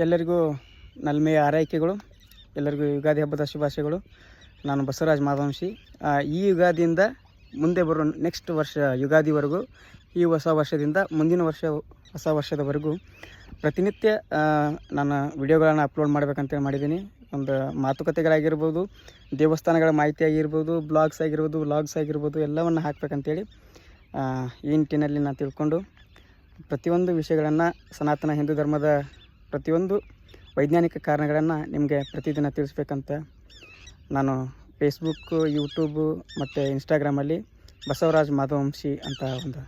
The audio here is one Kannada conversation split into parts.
ಎಲ್ಲರಿಗೂ ನಲ್ಮೆಯ ಆರೈಕೆಗಳು. ಎಲ್ಲರಿಗೂ ಯುಗಾದಿ ಹಬ್ಬದ ಶುಭಾಶಯಗಳು. ನಾನು ಬಸವರಾಜ್ ಮಾಧವಂಶಿ. ಈ ಯುಗಾದಿಯಿಂದ ಮುಂದೆ ಬರೋ ನೆಕ್ಸ್ಟ್ ವರ್ಷ ಯುಗಾದಿವರೆಗೂ, ಈ ಹೊಸ ವರ್ಷದಿಂದ ಮುಂದಿನ ವರ್ಷ ಹೊಸ ವರ್ಷದವರೆಗೂ ಪ್ರತಿನಿತ್ಯ ನಾನು ವಿಡಿಯೋಗಳನ್ನು ಅಪ್ಲೋಡ್ ಮಾಡಬೇಕಂತೇಳಿ ಮಾಡಿದ್ದೀನಿ. ಒಂದು ಮಾತುಕತೆಗಳಾಗಿರ್ಬೋದು, ದೇವಸ್ಥಾನಗಳ ಮಾಹಿತಿ ಆಗಿರ್ಬೋದು, ಬ್ಲಾಗ್ಸ್ ಆಗಿರ್ಬೋದು, ವ್ಲಾಗ್ಸ್ ಆಗಿರ್ಬೋದು, ಎಲ್ಲವನ್ನು ಹಾಕಬೇಕಂತೇಳಿ ಈ ನಿಟ್ಟಿನಲ್ಲಿ ನಾನು ತಿಳ್ಕೊಂಡು ಪ್ರತಿಯೊಂದು ವಿಷಯಗಳನ್ನು, ಸನಾತನ ಹಿಂದೂ ಧರ್ಮದ ಪ್ರತಿಯೊಂದು ವೈಜ್ಞಾನಿಕ ಕಾರಣಗಳನ್ನು ನಿಮಗೆ ಪ್ರತಿದಿನ ತಿಳಿಸ್ಬೇಕಂತ ನಾನು ಫೇಸ್ಬುಕ್ಕು, ಯೂಟ್ಯೂಬು ಮತ್ತು ಇನ್ಸ್ಟಾಗ್ರಾಮಲ್ಲಿ ಬಸವರಾಜ್ ಮಾಧವಂಶಿ ಅಂತ ಒಂದು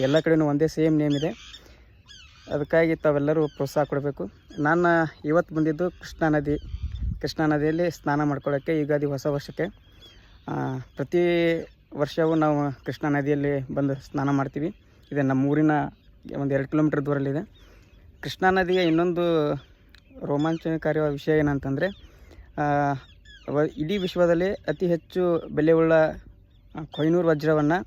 ಎಲ್ಲ ಕಡೆಯೂ ಒಂದೇ ಸೇಮ್ ನೇಮ್ ಇದೆ. ಅದಕ್ಕಾಗಿ ತಾವೆಲ್ಲರೂ ಪ್ರೋತ್ಸಾಹ ಕೊಡಬೇಕು. ನಾನು ಇವತ್ತು ಬಂದಿದ್ದು ಕೃಷ್ಣಾ ನದಿಯಲ್ಲಿ ಸ್ನಾನ ಮಾಡ್ಕೊಳ್ಳೋಕ್ಕೆ, ಯುಗಾದಿ ಹೊಸ ವರ್ಷಕ್ಕೆ. ಪ್ರತಿ ವರ್ಷವೂ ನಾವು ಕೃಷ್ಣಾ ನದಿಯಲ್ಲಿ ಬಂದು ಸ್ನಾನ ಮಾಡ್ತೀವಿ. ಇದೆ ನಮ್ಮ ಊರಿನ ಒಂದು 2 ಕಿಲೋಮೀಟ್ರ್ ದೂರಲ್ಲಿದೆ. ಕೃಷ್ಣಾ ನದಿಯ ಇನ್ನೊಂದು ರೋಮಾಂಚನಕಾರಿ ವಿಷಯ ಏನಂತಂದರೆ, ಇಡೀ ವಿಶ್ವದಲ್ಲಿ ಅತಿ ಹೆಚ್ಚು ಬೆಲೆಯುಳ್ಳ ಕೊಹಿನೂರ್ ವಜ್ರವನ್ನು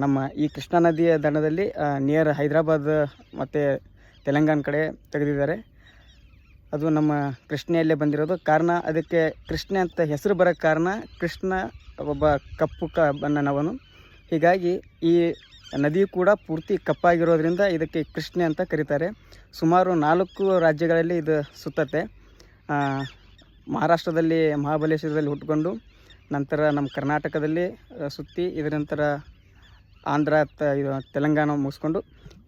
ನಮ್ಮ ಈ ಕೃಷ್ಣಾ ನದಿಯ ದಂಡದಲ್ಲಿ ನಿಯರ್ ಹೈದರಾಬಾದ್ ಮತ್ತು ತೆಲಂಗಾಣ ಕಡೆ ತೆಗೆದಿದ್ದಾರೆ. ಅದು ನಮ್ಮ ಕೃಷ್ಣೆಯಲ್ಲೇ ಬಂದಿರೋದು. ಕಾರಣ ಅದಕ್ಕೆ ಕೃಷ್ಣೆ ಅಂತ ಹೆಸರು ಬರೋಕ್ಕೆ ಕಾರಣ, ಕೃಷ್ಣ ಒಬ್ಬ ಕಪ್ಪು ಬಣ್ಣನವನು. ಹೀಗಾಗಿ ಈ ನದಿಯು ಕೂಡ ಪೂರ್ತಿ ಕಪ್ಪಾಗಿರೋದ್ರಿಂದ ಇದಕ್ಕೆ ಕೃಷ್ಣೆ ಅಂತ ಕರೀತಾರೆ. ಸುಮಾರು 4 ರಾಜ್ಯಗಳಲ್ಲಿ ಇದು ಸುತ್ತತ್ತೆ. ಮಹಾರಾಷ್ಟ್ರದಲ್ಲಿ ಮಹಾಬಲೇಶ್ವರದಲ್ಲಿ ಹುಟ್ಕೊಂಡು, ನಂತರ ನಮ್ಮ ಕರ್ನಾಟಕದಲ್ಲಿ ಸುತ್ತಿ, ಇದರ ನಂತರ ಆಂಧ್ರ ಇದು ತೆಲಂಗಾಣ ಮುಗಿಸ್ಕೊಂಡು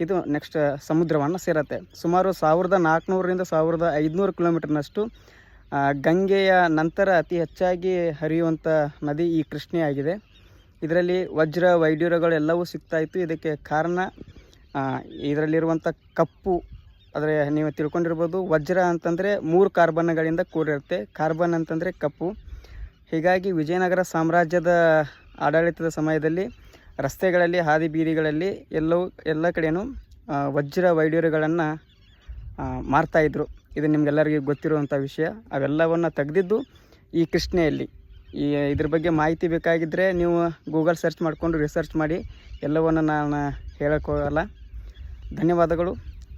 ಇದು ನೆಕ್ಸ್ಟ್ ಸಮುದ್ರವನ್ನು ಸೇರತ್ತೆ. ಸುಮಾರು 1400ರಿಂದ 1500 ಕಿಲೋಮೀಟರ್ನಷ್ಟು ಗಂಗೆಯ ನಂತರ ಅತಿ ಹೆಚ್ಚಾಗಿ ಹರಿಯುವಂಥ ನದಿ ಈ ಕೃಷ್ಣೆ ಆಗಿದೆ. ಇದರಲ್ಲಿ ವಜ್ರ ವೈಡೂರ್ಯಗಳು ಎಲ್ಲವೂ ಸಿಗ್ತಾಯಿತ್ತು. ಇದಕ್ಕೆ ಕಾರಣ ಇದರಲ್ಲಿರುವಂಥ ಕಪ್ಪು. ಆದರೆ ನೀವು ತಿಳ್ಕೊಂಡಿರ್ಬೋದು, ವಜ್ರ ಅಂತಂದರೆ 3 ಕಾರ್ಬನ್ಗಳಿಂದ ಕೂಡಿರುತ್ತೆ. ಕಾರ್ಬನ್ ಅಂತಂದರೆ ಕಪ್ಪು. ಹೀಗಾಗಿ ವಿಜಯನಗರ ಸಾಮ್ರಾಜ್ಯದ ಆಡಳಿತದ ಸಮಯದಲ್ಲಿ ರಸ್ತೆಗಳಲ್ಲಿ, ಹಾದಿ ಬೀದಿಗಳಲ್ಲಿ ಎಲ್ಲ ಕಡೆಯೂ ವಜ್ರ ವೈಡೂರ್ಯಗಳನ್ನು ಮಾರ್ತಾಯಿದ್ರು. ಇದು ನಿಮಗೆಲ್ಲರಿಗೂ ಗೊತ್ತಿರುವಂಥ ವಿಷಯ. ಅವೆಲ್ಲವನ್ನು ತೆಗೆದಿದ್ದು ಈ ಕೃಷ್ಣೆಯಲ್ಲಿ. ಇದ್ರ ಬಗ್ಗೆ ಮಾಹಿತಿ ಬೇಕಾಗಿದ್ದರೆ ನೀವು ಗೂಗಲ್ ಸರ್ಚ್ ಮಾಡಿಕೊಂಡು ರಿಸರ್ಚ್ ಮಾಡಿ. ಎಲ್ಲವನ್ನು ನಾನು ಹೇಳೋಕ್ಕೋಗಲ್ಲ. ಧನ್ಯವಾದಗಳು.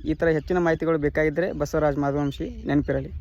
ಈ ಥರ ಹೆಚ್ಚಿನ ಮಾಹಿತಿಗಳು ಬೇಕಾಗಿದ್ದರೆ ಬಸವರಾಜ್ ಮಾಧವಂಶಿ ನೆನಪಿರಲಿ.